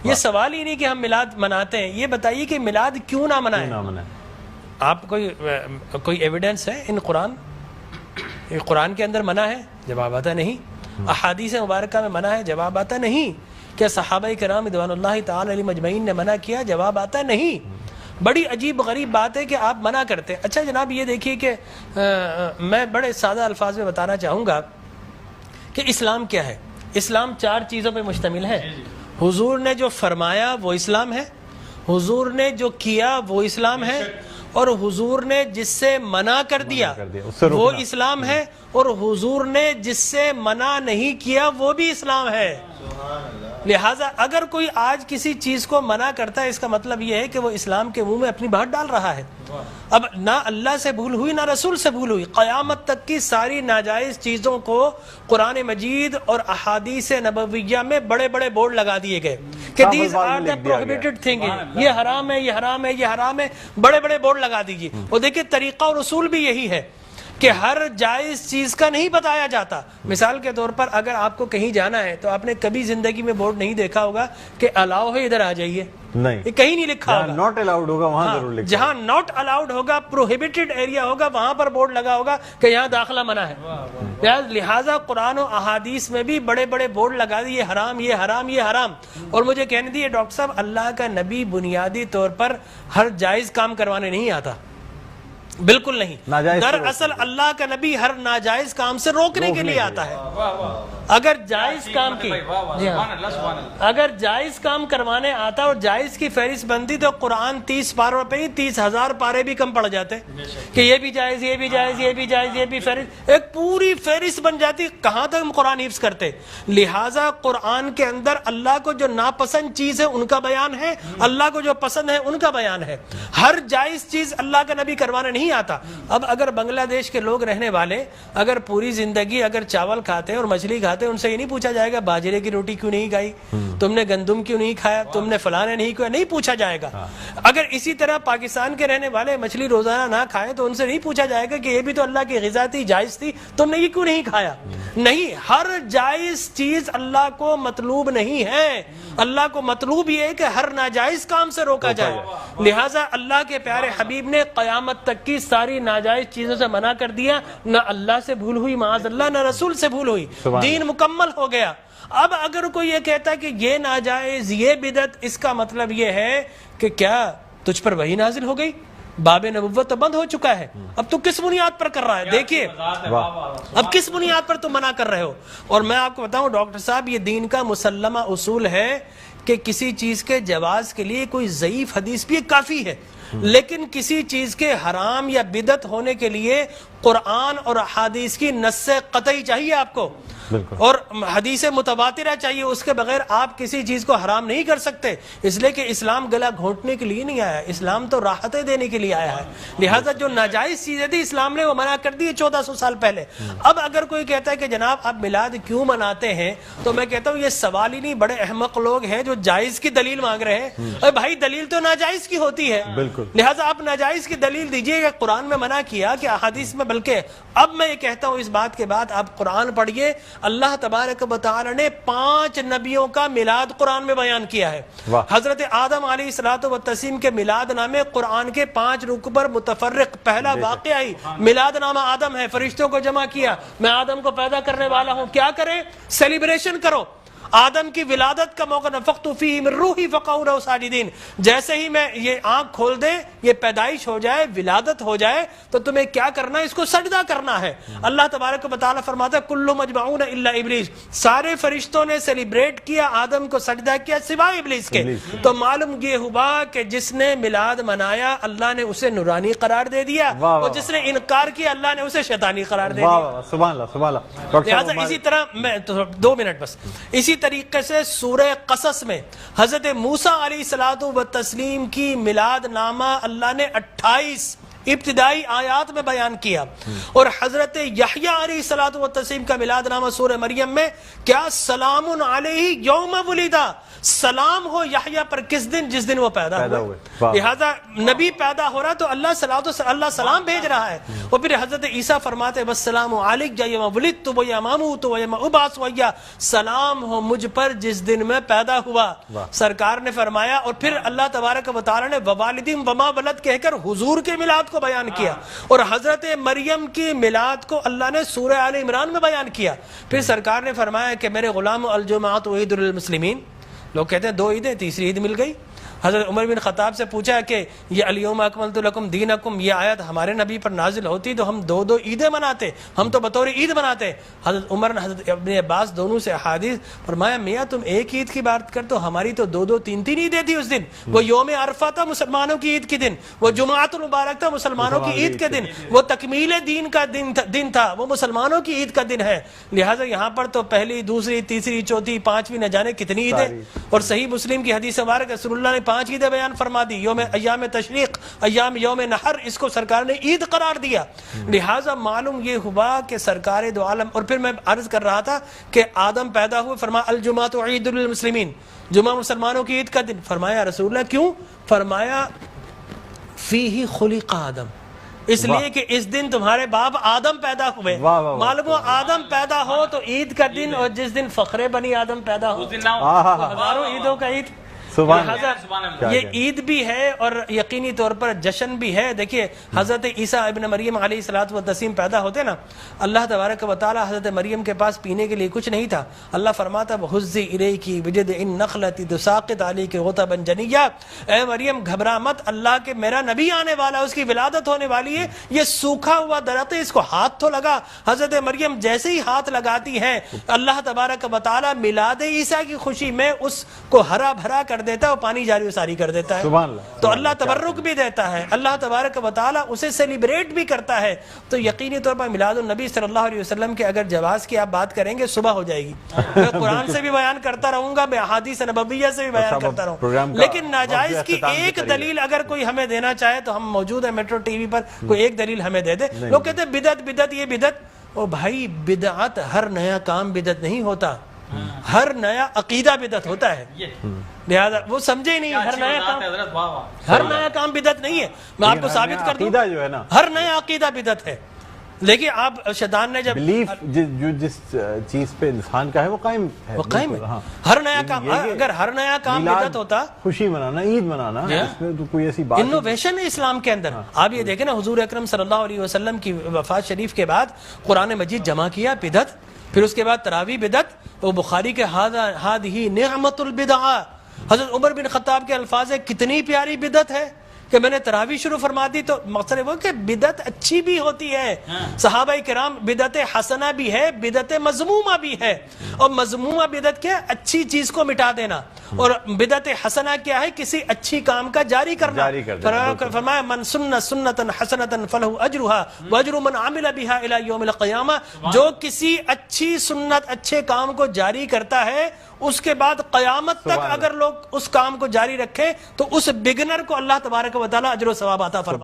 یہ سوال ہی نہیں کہ ہم میلاد مناتے ہیں، یہ بتائیے کہ میلاد کیوں نہ منائیں؟ آپ کوئی ایویڈنس ہے ان قرآن کے اندر منع ہے؟ جواب آتا نہیں۔ احادیث مبارکہ میں منع ہے؟ جواب آتا نہیں۔ کیا صحابہ کرام رضوان اللہ تعالی علیہم اجمعین نے منع کیا؟ جواب آتا نہیں۔ بڑی عجیب غریب بات ہے کہ آپ منع کرتے ہیں۔ اچھا جناب یہ دیکھیے کہ میں بڑے سادہ الفاظ میں بتانا چاہوں گا کہ اسلام کیا ہے۔ اسلام 4 چیزوں پہ مشتمل ہے۔ حضور نے جو فرمایا وہ اسلام ہے، حضور نے جو کیا وہ اسلام ہے، اور حضور نے جس سے منع کر دیا وہ اسلام ہے، اور حضور نے جس سے منع نہیں کیا وہ بھی اسلام ہے۔ لہٰذا اگر کوئی آج کسی چیز کو منع کرتا ہے اس کا مطلب یہ ہے کہ وہ اسلام کے منہ میں اپنی بات ڈال رہا ہے۔ اب نہ اللہ سے بھول ہوئی نہ رسول سے بھول ہوئی، قیامت تک کی ساری ناجائز چیزوں کو قرآن مجید اور احادیث نبویہ میں بڑے بڑے بورڈ لگا دیے گئے کہ these are the prohibited thing, یہ حرام ہے، یہ حرام ہے، یہ حرام ہے، بڑے بڑے بورڈ لگا دیجیے۔ وہ دیکھیں طریقہ اور اصول بھی یہی ہے کہ ہر جائز چیز کا نہیں بتایا جاتا۔ مثال کے طور پر اگر آپ کو کہیں جانا ہے تو آپ نے کبھی زندگی میں بورڈ نہیں دیکھا ہوگا کہ الاؤ ہے ادھر آ جائیے، نہیں، یہ کہیں نہیں لکھا ہوگا۔ ناٹ الاؤڈ ہوگا وہاں ضرور لکھا، جہاں ناٹ الاؤڈ ہوگا، پروہیبٹڈ ایریا ہوگا، وہاں پر بورڈ لگا ہوگا کہ یہاں داخلہ منع ہے۔ لہٰذا قرآن و احادیث میں بھی بڑے بڑے بورڈ لگا دیے، یہ حرام، یہ حرام، یہ حرام۔ اور مجھے کہنے دیے ڈاکٹر صاحب، اللہ کا نبی بنیادی طور پر ہر جائز کام کروانے نہیں آتا، بالکل نہیں۔ دراصل اللہ کا نبی ہر ناجائز کام سے روکنے کے لیے آتا ہے۔ اگر جائز کام کی اگر جائز کام کروانے آتا اور جائز کی فہرست بنتی تو قرآن 30 پاروں پہ ہی 30,000 پارے بھی کم پڑ جاتے کہ یہ بھی جائز، یہ بھی جائز، یہ بھی جائز، یہ بھی فہرست، ایک پوری فہرست بن جاتی۔ کہاں تک ہم قرآن حفظ کرتے؟ لہٰذا قرآن کے اندر اللہ کو جو ناپسند چیز ہے ان کا بیان ہے، اللہ کو جو پسند ہے ان کا بیان ہے۔ ہر جائز چیز اللہ کا نبی کروانے نہیں آتا۔ اب اگر بنگلہ دیش کے لوگ رہنے والے اگر پوری زندگی اگر چاول کھاتے اور مچھلی کھاتے، ان سے یہ نہیں پوچھا جائے گا باجرے کی روٹی کیوں نہیں کھائی، تم نے گندم کیوں نہیں کھایا، تم نے فلانے نہیں کیا، نہیں پوچھا جائے گا۔ اگر اسی طرح پاکستان کے رہنے والے مچھلی روزانہ نہ کھائیں تو ان سے نہیں پوچھا جائے گا کہ یہ بھی تو اللہ کی غذا تھی، جائز تھی، تم نے یہ کیوں نہیں کھایا۔ نہیں، ہر جائز چیز اللہ کو مطلوب نہیں ہے، اللہ کو مطلوب یہ ہے کہ ہر ناجائز کام سے روکا جائے۔ لہٰذا اللہ کے پیارے حبیب نے قیامت تک کی ساری ناجائز چیزوں سے منع کر دیا، نہ اللہ سے بھول ہوئی معاذ اللہ، نہ رسول سے بھول ہوئی، دین مکمل ہو گیا۔ اب اگر کوئی یہ کہتا ہے کہ یہ ناجائز، یہ بدعت، اس کا مطلب یہ ہے کہ کیا تجھ پر وحی نازل ہو گئی؟ باب نبوت تو بند ہو چکا ہے، اب تو کس بنیاد پر کر رہا ہے؟ دیکھیے اب کس بنیاد پر تم منع کر رہے ہو۔ اور میں آپ کو بتاؤں ڈاکٹر صاحب، یہ دین کا مسلمہ اصول ہے کہ کسی چیز کے جواز کے لیے کوئی ضعیف حدیث بھی کافی ہے، لیکن کسی چیز کے حرام یا بدعت ہونے کے لیے قرآن اور احادیث کی نص قطعی چاہیے آپ کو، اور حدیث متواترہ چاہیے، اس کے بغیر آپ کسی چیز کو حرام نہیں کر سکتے، اس لیے کہ اسلام گلا گھونٹنے کے لیے نہیں آیا، اسلام تو راحتیں دینے کے لیے آیا ہے۔ لہٰذا جو ناجائز چیزیں تھی اسلام نے وہ منع کر دی 1400 سال پہلے۔ اب اگر کوئی کہتا ہے کہ جناب آپ میلاد کیوں مناتے ہیں، تو میں کہتا ہوں یہ سوال ہی نہیں، بڑے احمق لوگ ہیں جو جائز کی دلیل مانگ رہے ہیں۔ ارے بھائی دلیل تو ناجائز کی ہوتی ہے، لہٰذا آپ ناجائز کی دلیل دیجئے کہ قرآن میں منع کیا کہ احادیث میں، بلکہ اب میں یہ کہتا ہوں اس بات کے بعد آپ قرآن پڑھیے، اللہ تبارک و تعالی نے 5 نبیوں کا میلاد قرآن میں بیان کیا ہے۔ حضرت آدم علیہ الصلوۃ والتسلیم کے میلاد نامے قرآن کے 5 رکوع پر متفرق، پہلا واقعہ ہی میلاد نامہ آدم ہے، فرشتوں کو جمع کیا، میں آدم کو پیدا کرنے والا ہوں، کیا کریں؟ سیلیبریشن کرو۔ آدم کی ولادت کا موقع، نفخت فیہ من روحی فقعوا لہ ساجدین، جیسے ہی میں یہ آنکھ کھول دے، یہ پیدائش ہو جائے، ولادت ہو جائے، تو تمہیں کیا کرنا ہے؟ اس کو سجدہ کرنا ہے۔ اللہ تبارک و تعالیٰ فرماتا ہے کل مجمعون الا ابلیس، سارے فرشتوں نے سیلیبریٹ کیا، آدم کو سجدہ کیا سوائے ابلیس کے۔ تو معلوم یہ ہوا کہ جس نے میلاد منایا اللہ نے اسے نورانی قرار دے دیا، اور جس نے انکار کیا اللہ نے اسے شیطانی قرار دے دیا۔ سبحان اللہ سبحان اللہ۔ لہٰذا اسی طرح میں 2 منٹ بس، اسی طریقے سے سورہ قصص میں حضرت موسیٰ علیہ الصلوۃ والتسلیم کی میلاد نامہ اللہ نے 28 ابتدائی آیات میں بیان کیا. اور حضرت یحییٰ علیہ الصلوۃ والتسلیم کا میلاد نامہ سورہ مریم میں کیا سلام علیہ یوم ولدا، سلام ہو یحییٰ پر کس دن؟ جس دن وہ پیدا ہوئے. لہذا نبی پیدا ہو رہا تو اللہ سلام بھیج رہا ہے. اور پھر حضرت عیسیٰ فرماتے والسلام علیک یوم ولدت و یوم اموت و یوم ابعث حیا، سلام ہو مجھ پر جس دن میں پیدا ہوا. سرکار نے فرمایا. اور پھر اللہ تبارک و تعالی نے ووالدین وما ولد کہہ کر حضور کے میلاد کو بیان کیا. اور حضرت مریم کی میلاد کو اللہ نے سورہ آل عمران میں بیان کیا. پھر سرکار نے فرمایا کہ میرے غلام الجمعۃ عید للمسلمین. لوگ کہتے ہیں 2 عیدیں، تیسری عید مل گئی. حضرت عمر بن خطاب سے پوچھا کہ یہ الیوم اکملت لکم دینکم، یہ آیت ہمارے نبی پر نازل ہوتی تو ہم 2 عیدیں مناتے، ہم تو بطور عید مناتے. حضرت عمر نے حضرت ابن عباس دونوں سے احادیث فرمایا میاں تم ایک عید کی بات کرتے ہو، ہماری تو 2 3 عیدیں تھی اس دن. وہ یوم عرفہ تھا مسلمانوں کی عید کے دن، وہ جمعۃ المبارک تھا مسلمانوں کی عید کے دن، وہ تکمیل دین کا دن تھا، وہ مسلمانوں کی عید کا دن ہے. لہٰذا یہاں پر تو پہلی، دوسری، تیسری، چوتھی، 5ویں نہ جانے کتنی عیدیں. اور صحیح مسلم کی حدیث مبارک رسول اللہ نے 5 عیدیں بیان فرما دی. ایام تشریق، یوم نحر، اس کو سرکار نے عید قرار دیا. لہٰذا معلوم یہ ہوا کہ سرکار دو عالم. اور پھر میں عرض کر رہا تھا کہ آدم پیدا ہوئے، فرمایا الجمعۃ عید للمسلمین، جمعہ مسلمانوں کی عید کا دن. فرمایا رسول اللہ کیوں؟ فرمایا فیہ خلق آدم، اس لیے کہ اس دن تمہارے باپ آدم پیدا ہوئے. معلوم ہو آدم پیدا ہو تو عید کا دن، اور جس دن فخر بنی آدم پیدا ہو ہزاروں عیدوں کا عید. یہ عید بھی ہے اور یقینی طور پر جشن بھی ہے. دیکھیے حضرت عیسیٰ ابن مریم علیہ الصلوۃ والتسلیم پیدا ہوتے نا، اللہ تبارک و تعالی حضرت مریم کے پاس پینے کے لیے کچھ نہیں تھا. اللہ فرماتا وَحُزِّ إِلَيْكِ بِجِذْعِ النَّخْلَةِ تُسَاقِطْ عَلَيْكِ رُطَبًا جَنِيًّا، اے مریم گھبرا مت، اللہ کے میرا نبی آنے والا، اس کی ولادت ہونے والی ہے، یہ سوکھا ہوا درخت ہے، اس کو ہاتھ تو لگا. حضرت مریم جیسے ہی ہاتھ لگاتی ہیں اللہ تبارک و تعالی میلاد عیسیٰ کی خوشی میں اس کو ہرا بھرا کر دیتا ہے اور پانی جاری و ساری کر دیتا ہے. تو اللہ تبرک بھی دیتا ہے، اللہ تبارک و تعالی اسے سیلیبریٹ بھی کرتا ہے. تو یقینی طور پر میلاد النبی صلی اللہ علیہ وسلم کے اگر جواز کی آپ بات کریں گے صبح ہو جائے گی. میں قرآن سے بھی بیان کرتا رہوں گا، میں احادیث نبویہ سے بھی بیان کرتا رہوں، لیکن ناجائز کی ایک دلیل اگر کوئی ہمیں دینا چاہے تو ہم موجود ہیں میٹرو ٹی وی پر، کوئی ایک دلیل ہمیں دے دے. لوگ کہتے ہیں بدعت بدعت یہ بدعت. او بھائی بدعت ہر نیا کام بدعت نہیں ہوتا، ہر نیا عقیدہ بدعت ہوتا ہے. لہذا وہ سمجھے نہیں، ہر نیا کام بدعت نہیں ہے. میں آپ کو ثابت کر دوں جو ہے نا ہر نیا عقیدہ بدعت ہے. لیکن آپ شیطان نے جب بلیف جو جس چیز پہ انسان کا ہے وہ قائم ہے، وہ قائم ہے. ہر نیا کام، اگر ہر نیا کام بدعت ہوتا، خوشی منانا، عید منانا، اس میں تو کوئی ایسی بات انوویشن ہے اسلام کے اندر. آپ یہ دیکھیں نا حضور اکرم صلی اللہ علیہ وسلم کی وفات شریف کے بعد قرآن مجید جمع کیا، بدعت. پھر اس کے بعد تراویح بدعت. وہ بخاری کے ہذہ نعمت البدع. حضرت عمر بن خطاب کے الفاظ ہے کتنی پیاری بدعت ہے کہ میں نے تراویح شروع فرما دی. تو مقصد وہ کہ بدعت اچھی بھی ہوتی ہے. صحابہ کرام بدعت حسنہ بھی ہے، بدعت مذمومہ بھی ہے. اور مذمومہ بدعت کیا ہے؟ اچھی چیز کو مٹا دینا. اور بدعت حسنہ کیا ہے؟ کسی اچھی کام کا جاری کرنا. فرمایا من سن سنتا حسنتا فلہ اجرھا واجر من عمل بھا الی یوم القیامہ. جو کسی اچھی سنت، اچھے کام کو جاری کرتا ہے، اس کے بعد قیامت تک اگر لوگ اس کام کو جاری رکھیں تو اس بگنر کو اللہ تبارک و تعالی اجر و ثواب عطا فرمائے.